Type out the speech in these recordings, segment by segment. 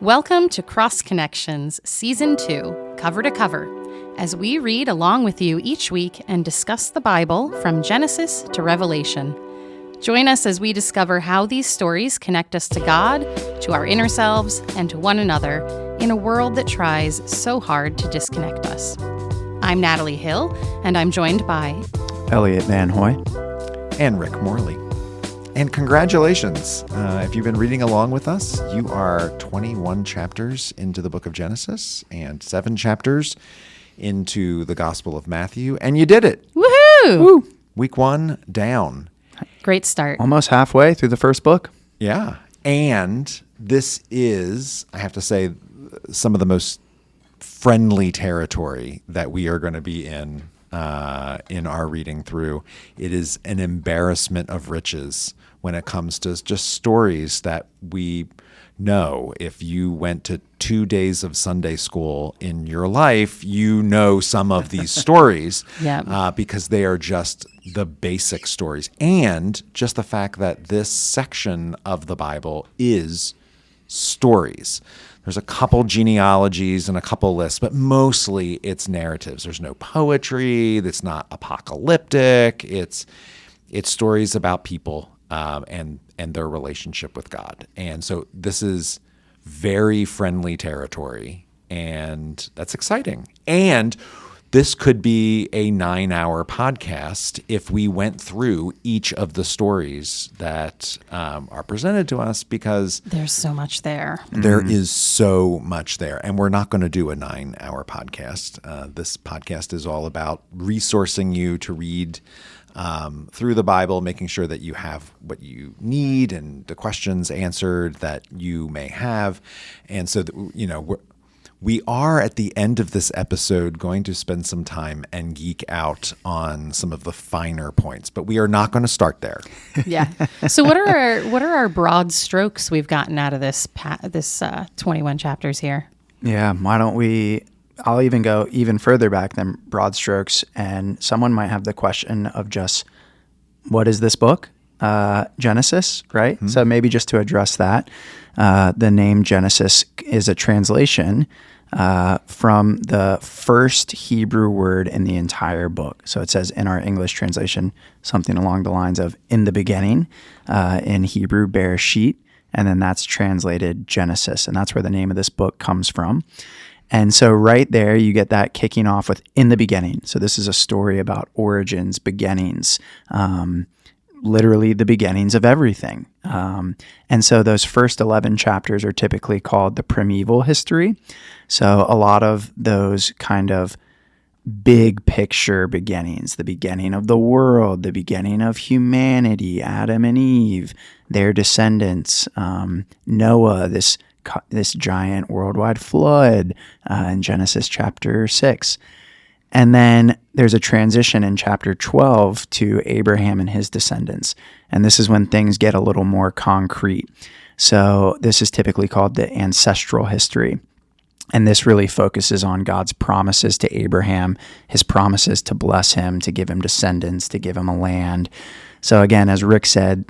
Welcome to Cross Connections, Season 2, Cover to Cover, as we read along with you each week and discuss the Bible from Genesis to Revelation. Join us as we discover how these stories connect us to God, to our inner selves, and to one another in a world that tries so hard to disconnect us. I'm Natalie Hill, and I'm joined by Elliot Van Hoy and Rick Morley. And congratulations. If you've been reading along with us, you are 21 chapters into the book of Genesis and 7 chapters into the Gospel of Matthew, and you did it. Woohoo! Woo! Week 1 down. Great start. almost halfway through the first book. Yeah. And this is, I have to say, some of the most friendly territory that we are going to be in our reading through. It is an embarrassment of riches when it comes to just stories that we know. If you went to 2 days of Sunday school in your life, you know some of these stories because they are just the basic stories. And just the fact that this section of the Bible is stories. There's a couple genealogies and a couple lists, but mostly it's narratives. There's no poetry. It's not apocalyptic. It's stories about people and their relationship with God. And so this is very friendly territory, and that's exciting. And this could be a 9-hour podcast if we went through each of the stories that are presented to us, because There's so much there. there is so much there. And we're not going to do a 9-hour podcast. This podcast is all about resourcing you to read through the Bible, making sure that you have what you need and the questions answered that you may have. And so, we are at the end of this episode going to spend some time and geek out on some of the finer points, but we are not going to start there. Yeah. So what are our broad strokes we've gotten out of this 21 chapters here? Yeah, why don't we, I'll even go even further back than broad strokes, and someone might have the question of just, what is this book? Genesis, right? Mm-hmm. So maybe just to address that, the name Genesis is a translation from the first Hebrew word in the entire book. So it says in our English translation something along the lines of "in the beginning," in Hebrew Bereshit, and then that's translated Genesis, and that's where the name of this book comes from. And so right there, you get that kicking off with "in the beginning." So this is a story about origins, beginnings, literally the beginnings of everything. And so those first 11 chapters are typically called the primeval history. So a lot of those kind of big picture beginnings, the beginning of the world, the beginning of humanity, Adam and Eve, their descendants, Noah, this giant worldwide flood in Genesis chapter 6. And then there's a transition in chapter 12 to Abraham and his descendants. And this is when things get a little more concrete. So this is typically called the ancestral history. And this really focuses on God's promises to Abraham, his promises to bless him, to give him descendants, to give him a land. So again, as Rick said,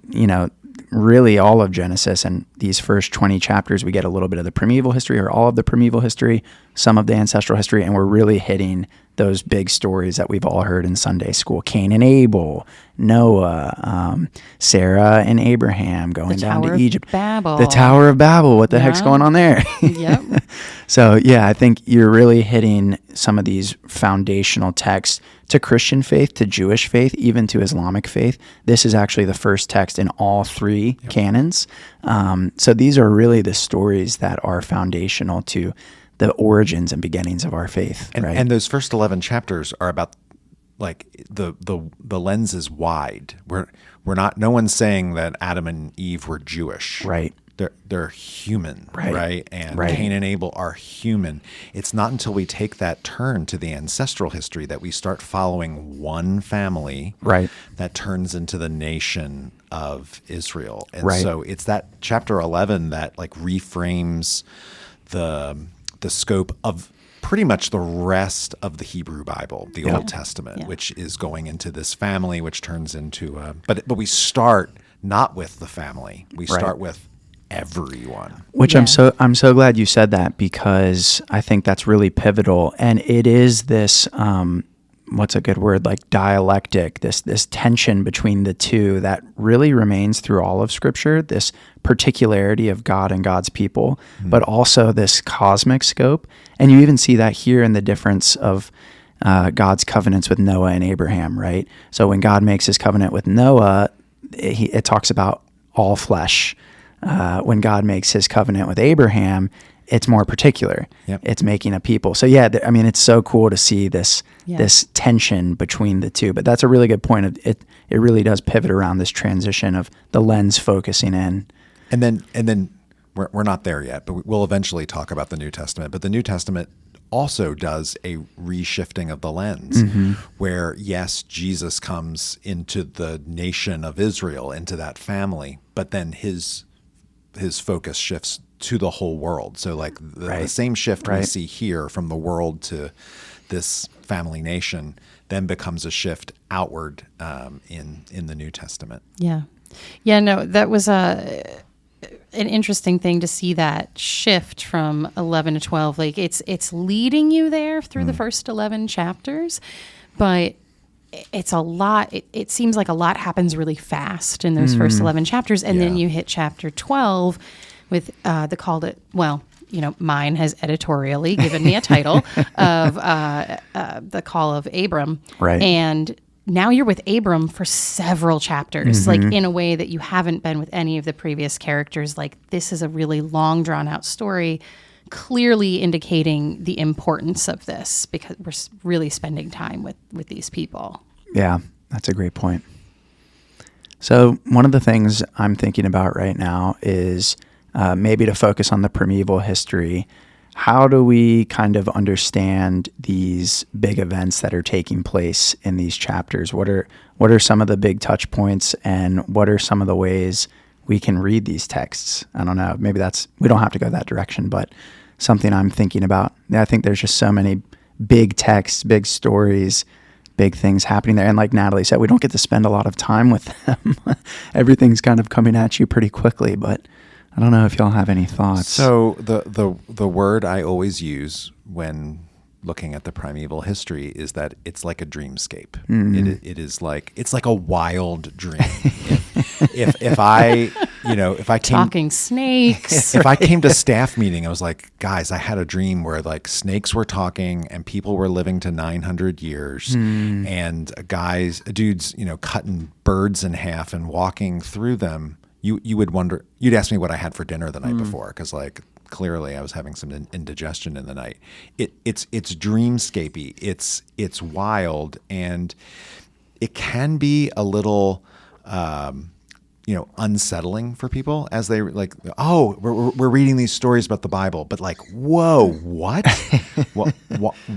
really all of Genesis and these first 20 chapters, we get a little bit of the primeval history, or all of the primeval history, some of the ancestral history, and we're really hitting those big stories that we've all heard in Sunday school. Cain and Abel, Noah, Sarah and Abraham going down to Egypt. The Tower of Babel. What the heck's going on there? Yep. So, yeah, I think you're really hitting some of these foundational texts to Christian faith, to Jewish faith, even to Islamic faith. This is actually the first text in all 3 canons. So these are really the stories that are foundational to the origins and beginnings of our faith. Right? And those first 11 chapters are about, like, the lens is wide. We're not, no one's saying that Adam and Eve were Jewish. Right. They're human, right? And Cain and Abel are human. It's not until we take that turn to the ancestral history that we start following one family that turns into the nation of Israel. And so it's that chapter 11 that reframes the scope of pretty much the rest of the Hebrew Bible, the Old Testament, which is going into this family, which turns into but we start not with the family. We start with everyone. Which I'm so glad you said that, because I think that's really pivotal. And it is this, what's a good word, like dialectic, this tension between the two that really remains through all of Scripture, this particularity of God and God's people, but also this cosmic scope. And you even see that here in the difference of God's covenants with Noah and Abraham, right? So when God makes his covenant with Noah, it talks about all flesh. When God makes his covenant with Abraham, it's more particular. Yep. It's making a people. So I mean, it's so cool to see this tension between the two. But that's a really good point. It really does pivot around this transition of the lens focusing in. And then we're not there yet, but we'll eventually talk about the New Testament. But the New Testament also does a reshifting of the lens, where yes, Jesus comes into the nation of Israel, into that family, but then his focus shifts to the whole world. So like the same shift we see here from the world to this family nation then becomes a shift outward in the New Testament. Yeah. Yeah, no, that was an interesting thing to see, that shift from 11 to 12. Like it's leading you there through the first 11 chapters, but it's a lot. It seems like a lot happens really fast in those first 11 chapters. And then you hit chapter 12 with the call to, mine has editorially given me a title of the call of Abram. Right. And now you're with Abram for several chapters, like in a way that you haven't been with any of the previous characters. Like this is a really long, drawn out story, clearly indicating the importance of this, because we're really spending time with these people. Yeah, that's a great point. So one of the things I'm thinking about right now is maybe to focus on the primeval history. How do we kind of understand these big events that are taking place in these chapters? What are some of the big touch points, and what are some of the ways we can read these texts? I don't know. Maybe we don't have to go that direction, but something I'm thinking about. I think there's just so many big texts, big stories, big things happening there. And like Natalie said, we don't get to spend a lot of time with them. Everything's kind of coming at you pretty quickly, but I don't know if y'all have any thoughts. So the word I always use when looking at the primeval history is that it's like a dreamscape. It is like, it's like a wild dream. if I came Talking snakes. if I came to staff meeting, I was like, guys, I had a dream where like snakes were talking and people were living to 900 years and dudes, cutting birds in half and walking through them. You would wonder, you'd ask me what I had for dinner the night before, because like clearly I was having some indigestion in the night. It's dreamscapey. It's wild, and it can be a little unsettling for people as they like, oh, we're reading these stories about the Bible, but like, whoa, what?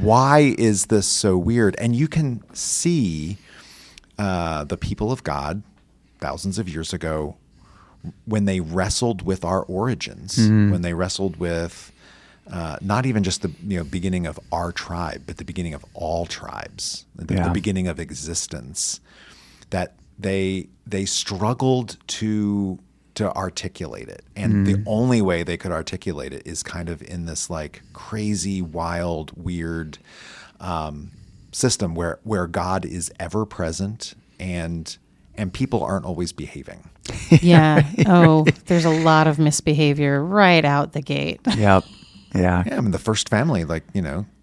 Why is this so weird? And you can see the people of God thousands of years ago, when they wrestled with our origins, when they wrestled with not even just the beginning of our tribe, but the beginning of all tribes, the beginning of existence, that they struggled to articulate it. And the only way they could articulate it is kind of in this like crazy, wild, weird system where God is ever present and people aren't always behaving. Yeah. Oh, there's a lot of misbehavior right out the gate. Yep. Yeah. Yeah. I mean, the first family, like,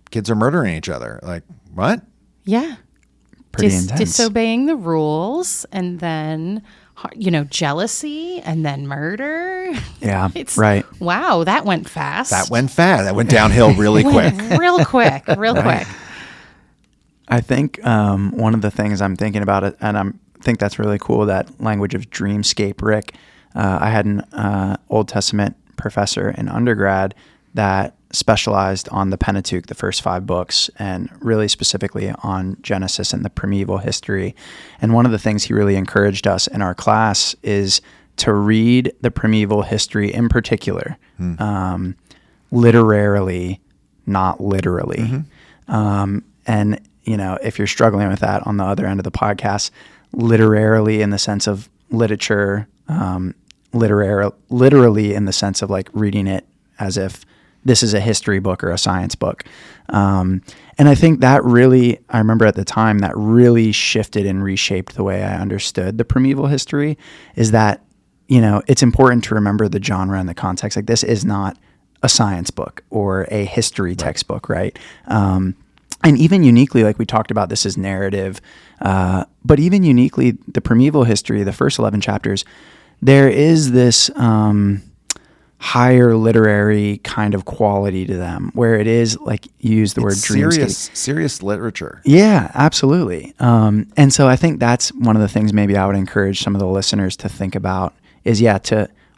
kids are murdering each other. Like, what? Yeah. Pretty intense. Disobeying the rules, and then, jealousy, and then murder. Yeah. It's right. Wow. That went fast. That went downhill really quick. Real quick. Quick. I think one of the things I'm thinking about it, and I think that's really cool, that language of dreamscape, Rick. I had an Old Testament professor in undergrad that specialized on the Pentateuch, the first 5 books, and really specifically on Genesis and the primeval history. And one of the things he really encouraged us in our class is to read the primeval history in particular, literarily, not literally. And, if you're struggling with that on the other end of the podcast, literarily in the sense of literature, literally in the sense of like reading it as if this is a history book or a science book. And I think that really, I remember at the time, that really shifted and reshaped the way I understood the primeval history, is that, it's important to remember the genre and the context. Like, this is not a science book or a history textbook, right? And even uniquely, like we talked about, this is narrative, but even uniquely, the primeval history, the first 11 chapters, there is this higher literary kind of quality to them, where it is like, you use the word dreamscape. Serious literature. Yeah, absolutely. And so I think that's one of the things maybe I would encourage some of the listeners to think about is,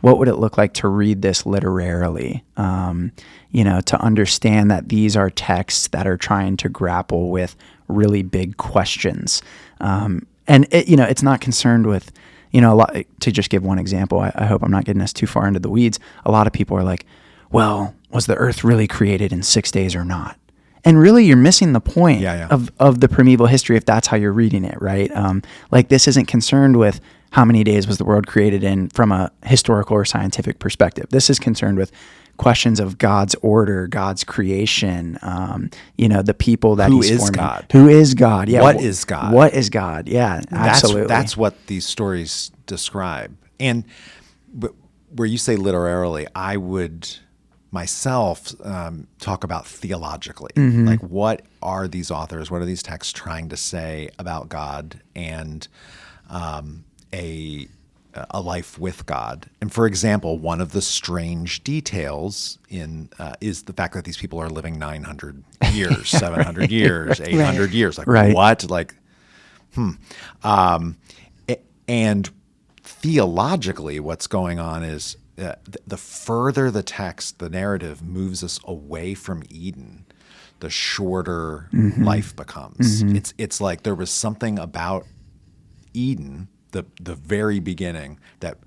what would it look like to read this literarily? To understand that these are texts that are trying to grapple with really big questions. And it's not concerned with, a lot. To just give one example, I hope I'm not getting us too far into the weeds. A lot of people are like, well, was the earth really created in 6 days or not? And really, you're missing the point of the primeval history if that's how you're reading it, right? Like, this isn't concerned with how many days was the world created in from a historical or scientific perspective. This is concerned with questions of God's order, God's creation, the people that He's forming. God? Who is God? Yeah. What is God? What is God? Yeah, absolutely. That's what these stories describe. And where you say literarily, I would myself talk about theologically. Like, what are these authors, what are these texts trying to say about God and a life with God? And for example, one of the strange details in is the fact that these people are living 900 years, 700 years, 800 years. Like, what? Like, and theologically, what's going on is the further the text, the narrative moves us away from Eden, the shorter life becomes. It's like there was something about Eden, the very beginning, that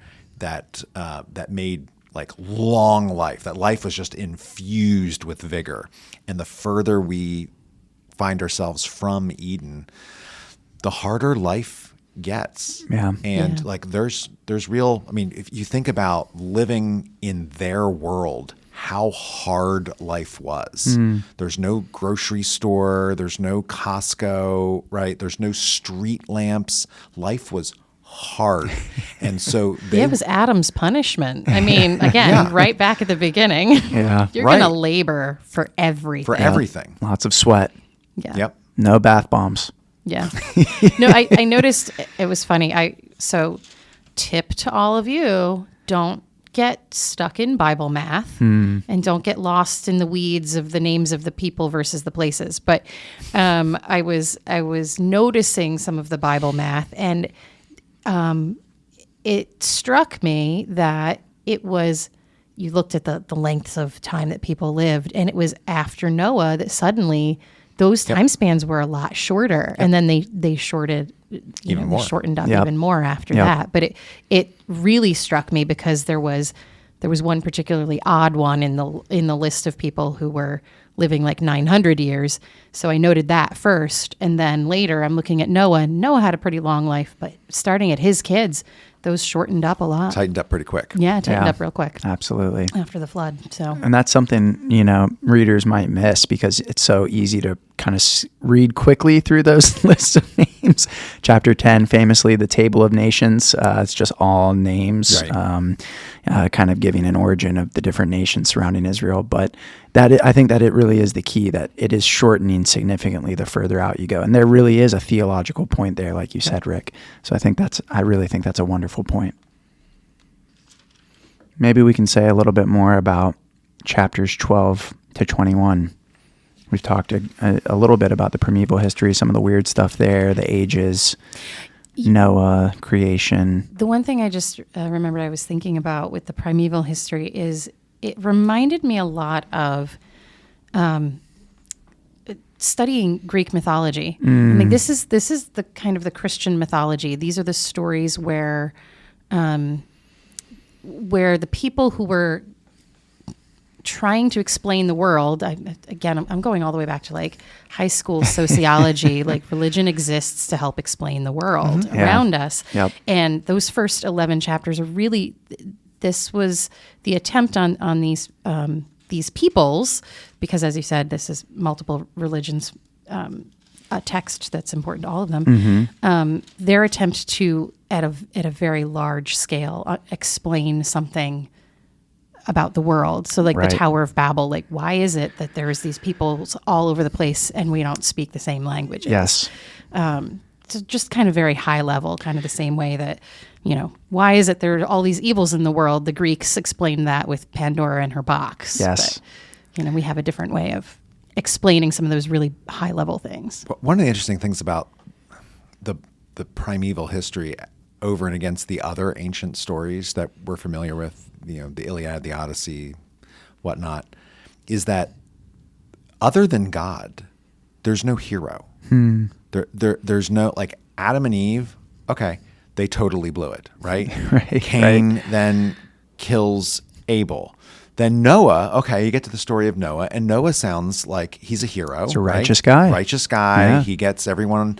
made like long life. That life was just infused with vigor. And the further we find ourselves from Eden, the harder life gets. Yeah. And like there's real, I mean, if you think about living in their world, how hard life was. There's no grocery store, there's no Costco, right? There's no street lamps. Life was hard. And so it was Adam's punishment. I mean, again, right back at the beginning. Yeah. You're going to labor for everything. For everything. Lots of sweat. Yeah. Yep. No bath bombs. Yeah. No, I noticed it was funny. So tip to all of you, don't get stuck in Bible math and don't get lost in the weeds of the names of the people versus the places. But I was noticing some of the Bible math, and it struck me that it was, you looked at the lengths of time that people lived, and it was after Noah that suddenly those time spans were a lot shorter. And then they shortened up even more after that. But it really struck me because there was one particularly odd one in the list of people who were living like 900 years. So I noted that first. And then later I'm looking at Noah, and Noah had a pretty long life, but starting at his kids, those shortened up a lot. Tightened up pretty quick. Yeah, tightened up real quick. Absolutely. After the flood. So, and that's something, readers might miss because it's so easy to kind of read quickly through those lists of names. Chapter 10, famously, the Table of Nations. It's just all names, kind of giving an origin of the different nations surrounding Israel. But I think that it really is the key, that it is shortening significantly the further out you go. And there really is a theological point there, like you said, Rick. So I really think that's a wonderful point. Maybe we can say a little bit more about chapters 12 to 21. We've talked a little bit about the primeval history, some of the weird stuff there, the ages, Noah, creation. The one thing I just remembered I was thinking about with the primeval history is it reminded me a lot of studying Greek mythology. I mean, this is the kind of the Christian mythology. These are the stories where the people who were trying to explain the world, I'm going all the way back to like high school sociology, like religion exists to help explain the world around us. Yep. And those first 11 chapters are really, this was the attempt on these peoples, because as you said, this is multiple religions, a text that's important to all of them. Their attempt to, at a very large scale, explain something about the world. So like Right. the Tower of Babel, like why is it that there's these peoples all over the place and we don't speak the same languages? Yes. So just kind of very high level, kind of the same way that, why is it there are all these evils in the world? The Greeks explained that with Pandora and her box. Yes. But, we have a different way of explaining some of those really high level things. One of the interesting things about the primeval history over and against the other ancient stories that we're familiar with, the Iliad, the Odyssey, whatnot, is that other than God, there's no hero. There's no, like Adam and Eve, okay, they totally blew it, right? Right, Cain then kills Abel. Then Noah, okay, you get to the story of Noah, and Noah sounds like he's a hero. He's a righteous guy. Righteous guy. Yeah. He gets everyone,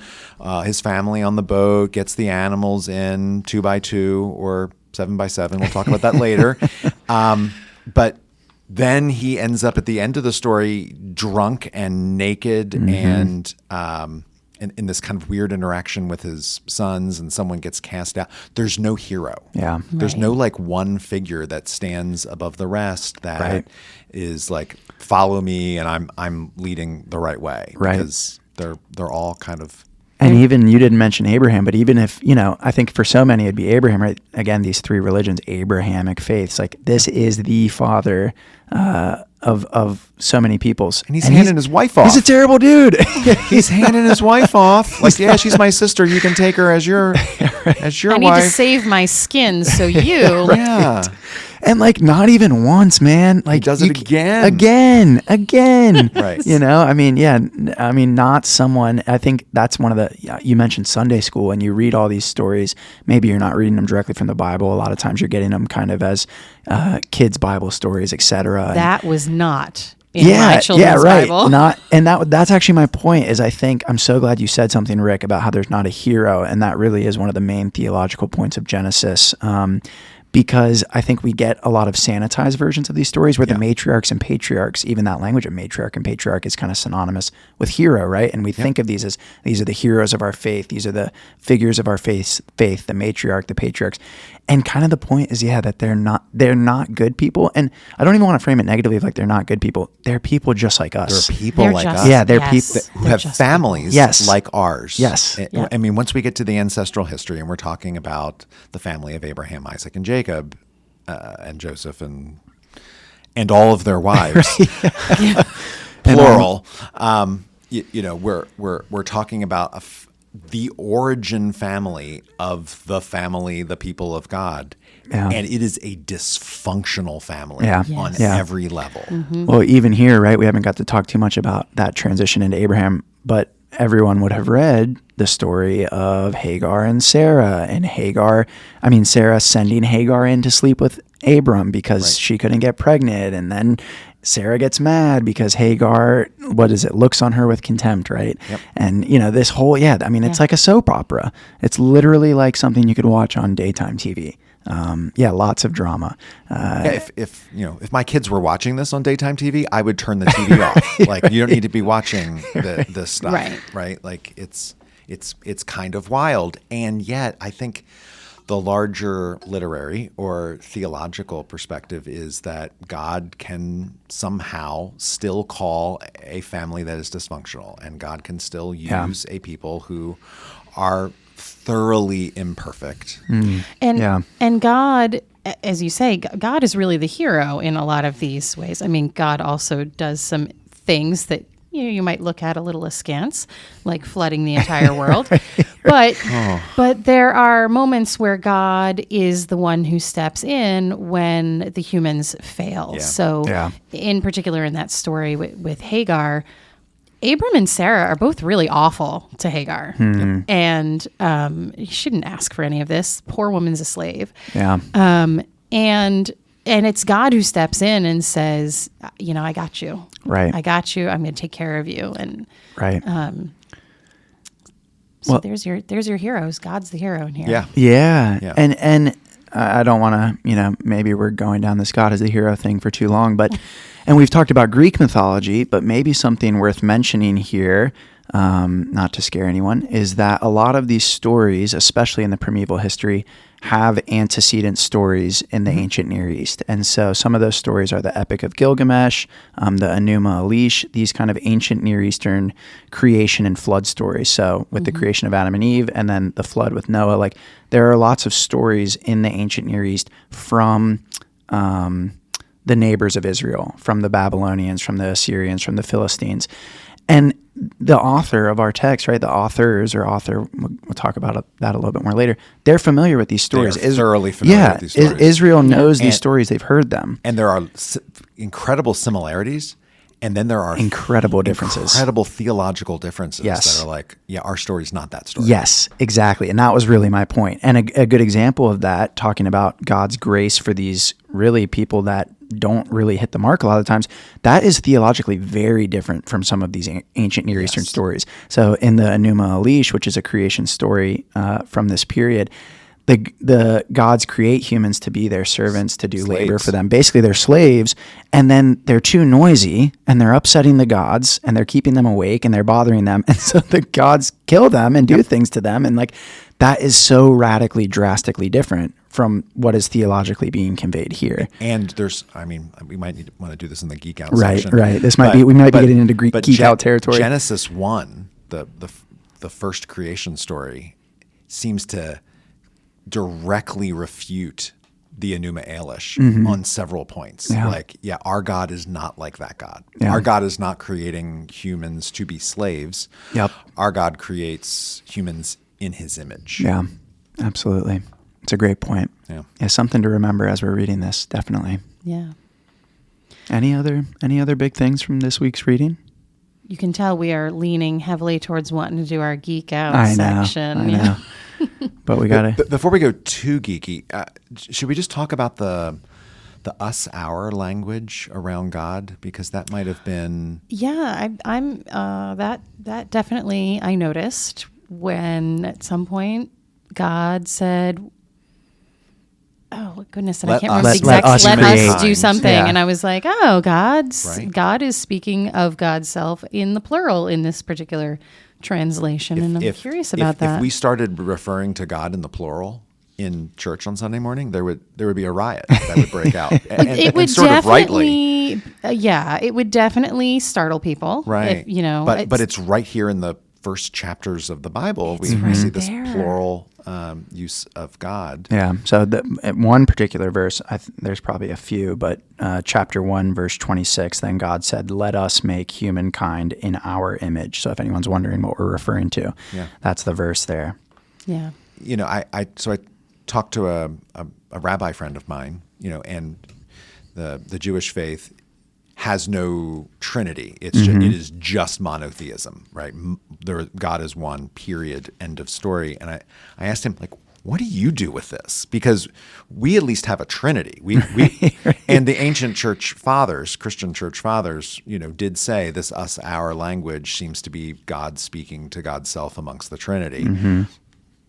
his family on the boat, gets the animals in 2 by 2 or 7 by 7. We'll talk about that later. But then he ends up at the end of the story drunk and naked and in this kind of weird interaction with his sons, and someone gets cast out. There's no hero. Yeah. There's Right. no like one figure that stands above the rest that Right. is like, follow me and I'm leading the right way. Right. Because they're all kind of. And even, you didn't mention Abraham, but even if, I think for so many it'd be Abraham, right? Again, these three religions, Abrahamic faiths, like this is the father of so many peoples. And he's handing his wife off. He's a terrible dude. He's handing his wife off. Like, yeah, she's my sister. You can take her as your I need wife. to save my skin, so you. Yeah. And like not even once, man. Like does it again. Again. Right. Not someone. I think that's one of the. You mentioned Sunday school, and you read all these stories. Maybe you're not reading them directly from the Bible. A lot of times, you're getting them kind of as kids' Bible stories, etc. That was not in my children's right. Bible. That's actually my point. Is I think I'm so glad you said something, Rick, about how there's not a hero, and that really is one of the main theological points of Genesis. Because I think we get a lot of sanitized versions of these stories where the matriarchs and patriarchs, even that language of matriarch and patriarch is kind of synonymous with hero, right? And we think of these as, these are the heroes of our faith. These are the figures of our faith, the matriarch, the patriarchs. And kind of the point is, that they're not good people. And I don't even want to frame it negatively of like they're not good people. They're people just like us. They're people They're like just- us. Yeah, they're yes, people who have just families Yes. like ours. Yes. I mean, once we get to the ancestral history and we're talking about the family of Abraham, Isaac, and Jacob, and Joseph and all of their wives, plural, we're talking about the origin family of the people of God. Yeah. And it is a dysfunctional family Yeah. on Yeah. every level. Well, even here, right, we haven't got to talk too much about that transition into Abraham, but everyone would have read the story of Hagar and Sarah, and Sarah sending Hagar in to sleep with Abram because she couldn't get pregnant, and then Sarah gets mad because Hagar, looks on her with contempt, right? Yep. And, this whole, it's like a soap opera. It's literally like something you could watch on daytime TV. Lots of drama. If my kids were watching this on daytime TV, I would turn the TV off. Like, you don't need to be watching this stuff, right? Like, it's kind of wild, and yet I think the larger literary or theological perspective is that God can somehow still call a family that is dysfunctional, and God can still use a people who are thoroughly imperfect. And God, as you say, God is really the hero in a lot of these ways. I mean, God also does some things that you might look at a little askance, like flooding the entire world. But there are moments where God is the one who steps in when the humans fail. Yeah. So in particular in that story with Hagar, Abram and Sarah are both really awful to Hagar. And you shouldn't ask for any of this. Poor woman's a slave. Yeah. And it's God who steps in and says, I got you. Right. I got you. I'm going to take care of you. And Right. so there's your heroes. God's the hero in here. Yeah. Yeah. Yeah. And I don't want to, maybe we're going down this God as a hero thing for too long, but, and we've talked about Greek mythology, but maybe something worth mentioning here, not to scare anyone, is that a lot of these stories, especially in the primeval history, have antecedent stories in the ancient Near East. And so some of those stories are the Epic of Gilgamesh, the Enuma Elish, these kind of ancient Near Eastern creation and flood stories. So with the creation of Adam and Eve and then the flood with Noah, like there are lots of stories in the ancient Near East from the neighbors of Israel, from the Babylonians, from the Assyrians, from the Philistines. And the author of our text, right, the authors or author, we'll talk about that a little bit more later, they're familiar with these stories. They're thoroughly familiar with these stories. Israel knows these stories. They've heard them. And there are incredible similarities, and then there are incredible differences. Incredible theological differences Yes. that are like, our story's not that story. Yes, exactly. And that was really my point. And a good example of that, talking about God's grace for these really people that don't really hit the mark a lot of times, that is theologically very different from some of these ancient Near Eastern stories. So in the Enuma Elish, which is a creation story from this period, the gods create humans to be their servants, to do labor for them. Basically, they're slaves, and then they're too noisy, and they're upsetting the gods, and they're keeping them awake, and they're bothering them, and so the gods kill them and do things to them, and like that is so radically, drastically different from what is theologically being conveyed here. And we might want to do this in the geek out Right, section. right. We might be getting into geek out territory. Genesis 1, the first creation story, seems to directly refute the Enuma Elish on several points. Yeah. Our God is not like that God. Yeah. Our God is not creating humans to be slaves. Yep. Our God creates humans in his image. Yeah, absolutely. It's a great point. Yeah. It's something to remember as we're reading this, definitely. Yeah. Any other big things from this week's reading? You can tell we are leaning heavily towards wanting to do our geek out section. I know. But we got to... Before we go too geeky, should we just talk about the us, our language around God? Because that might have been... Yeah, I'm that definitely I noticed when at some point God said, oh goodness, and I can't remember the exact. Let us do something, and I was like, oh, God is speaking of God's self in the plural in this particular translation, and I'm curious about that. If we started referring to God in the plural in church on Sunday morning, there would be a riot that would break out, and it would sort definitely, of rightly, it would definitely startle people, right? If, but it's right here in the first chapters of the Bible. We see this plural use of God. Yeah. So one particular verse, there's probably a few, but chapter 1, verse 26, then God said, let us make humankind in our image. So if anyone's wondering what we're referring to, that's the verse there. Yeah. I talked to a rabbi friend of mine, and the Jewish faith has no Trinity. It is just monotheism, right? God is one, period, end of story. And I asked him, like, what do you do with this? Because we at least have a Trinity. We and the ancient church fathers, Christian church fathers, did say this us, our language seems to be God speaking to God's self amongst the Trinity. Mm-hmm.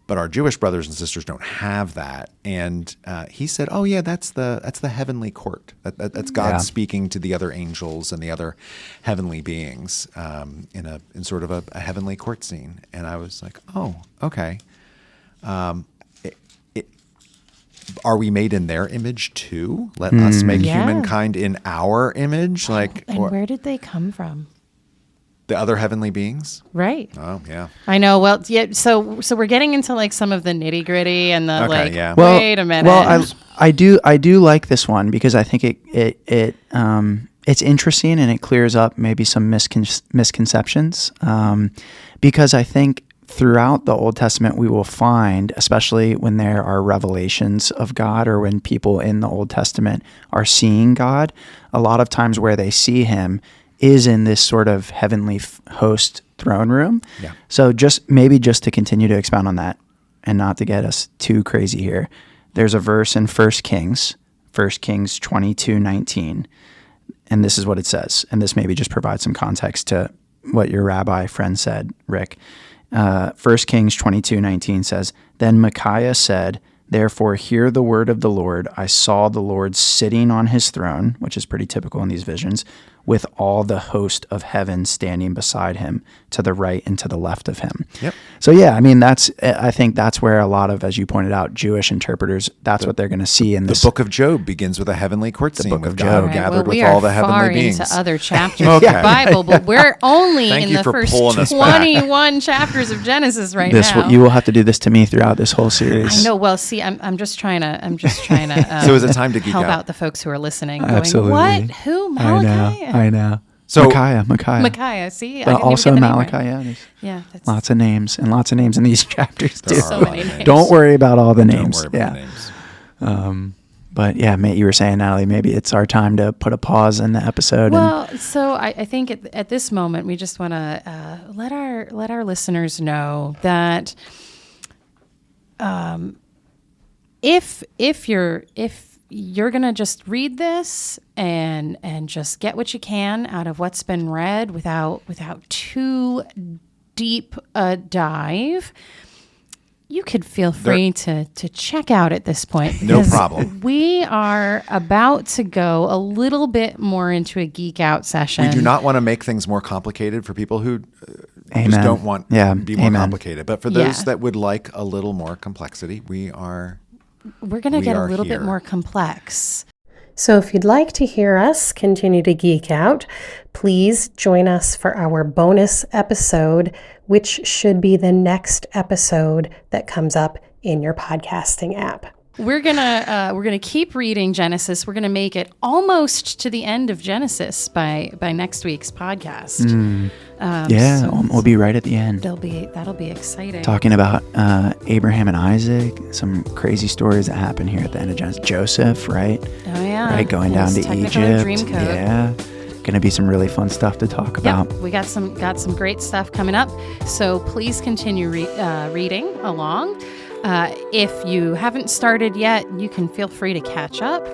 But our Jewish brothers and sisters don't have that. And he said, oh, yeah, that's the heavenly court. That's God speaking to the other angels and the other heavenly beings in sort of a heavenly court scene. And I was like, oh, okay. Are we made in their image too? Let us make humankind in our image. Where did they come from? The other heavenly beings? Right. Oh, yeah. I know. Well, yeah. So we're getting into like some of the nitty gritty and the wait a minute. Well, I do like this one because I think it's interesting and it clears up maybe some misconceptions. Because I think throughout the Old Testament we will find, especially when there are revelations of God or when people in the Old Testament are seeing God, a lot of times where they see him is in this sort of heavenly host throne room. Yeah. So just to continue to expound on that and not to get us too crazy here, there's a verse in 1 Kings 22:19, and this is what it says. And this maybe just provides some context to what your rabbi friend said, Rick. 1 Kings 22:19 says, then Micaiah said, Therefore, hear the word of the Lord. I saw the Lord sitting on his throne, which is pretty typical in these visions, with all the host of heaven standing beside him, to the right and to the left of him. Yep. So yeah, I mean, I think that's where a lot of, as you pointed out, Jewish interpreters, that's what they're going to see in this. The book of Job begins with a heavenly court scene book with of God Job. Right, gathered we with are all the heavenly far beings. into other chapters Okay. of the Bible, but we're only Thank in you the for first pulling us back. 21 chapters of Genesis right now. You will have to do this to me throughout this whole series. I know. Well, see, I'm just trying to. So is it time to geek help out? out the folks who are listening. Going, Absolutely. What? Who? Malachi? I know. So- Micaiah. Micaiah. See, I But didn't also even get the name right. Malachi. Yeah, there's Yeah, that's lots of names in these chapters too. There are so a lot many of names. Don't worry about all the Don't names. worry about Yeah. the names. But yeah, mate, you were saying, Natalie, maybe it's our time to put a pause in the episode. Well, so I think at this moment we just want to let our listeners know that if you're gonna just read this and just get what you can out of what's been read without too deep a dive, you could feel free to check out at this point. No because problem. We are about to go a little bit more into a geek out session. We do not want to make things more complicated for people who just Amen. don't want Yeah, to be more amen. complicated. But for those Yeah. that would like a little more complexity, we're going to get a are little here. bit more complex. So if you'd like to hear us continue to geek out, please join us for our bonus episode, which should be the next episode that comes up in your podcasting app. We're gonna keep reading Genesis. We're gonna make it almost to the end of Genesis by next week's podcast. We'll be right at the end. That'll be exciting. Talking about Abraham and Isaac, some crazy stories that happen here at the end of Genesis. Joseph, right? Oh yeah, Right, going down His to Technicolor Egypt. Dreamcoat. Yeah, going to be some really fun stuff to talk about. Yep, we got some great stuff coming up. So please continue reading along. If you haven't started yet, you can feel free to catch up.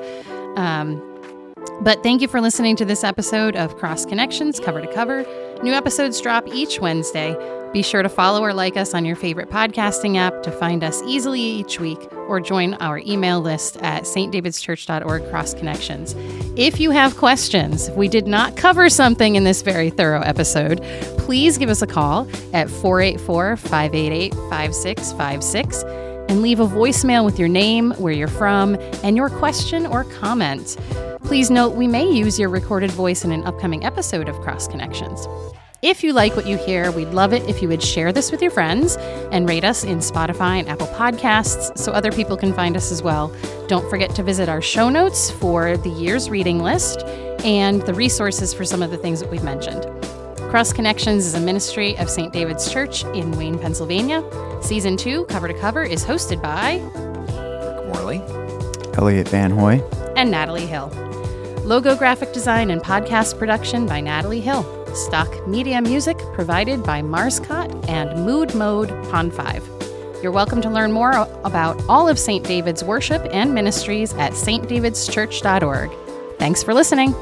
But thank you for listening to this episode of Cross Connections, Cover to Cover. New episodes drop each Wednesday. Be sure to follow or like us on your favorite podcasting app to find us easily each week, or join our email list at stdavidschurch.org Cross Connections. If you have questions, if we did not cover something in this very thorough episode, please give us a call at 484-588-5656 and leave a voicemail with your name, where you're from, and your question or comment. Please note we may use your recorded voice in an upcoming episode of Cross Connections. If you like what you hear, we'd love it if you would share this with your friends and rate us in Spotify and Apple Podcasts so other people can find us as well. Don't forget to visit our show notes for the year's reading list and the resources for some of the things that we've mentioned. Cross Connections is a ministry of St. David's Church in Wayne, Pennsylvania. Season 2, Cover to Cover, is hosted by Rick Morley. Elliot Van Hoy. and Natalie Hill. Logo graphic design and podcast production by Natalie Hill. Stock media music provided by Marscott and Mood Mode Pond 5. You're welcome to learn more about all of St. David's worship and ministries at stdavidschurch.org. Thanks for listening.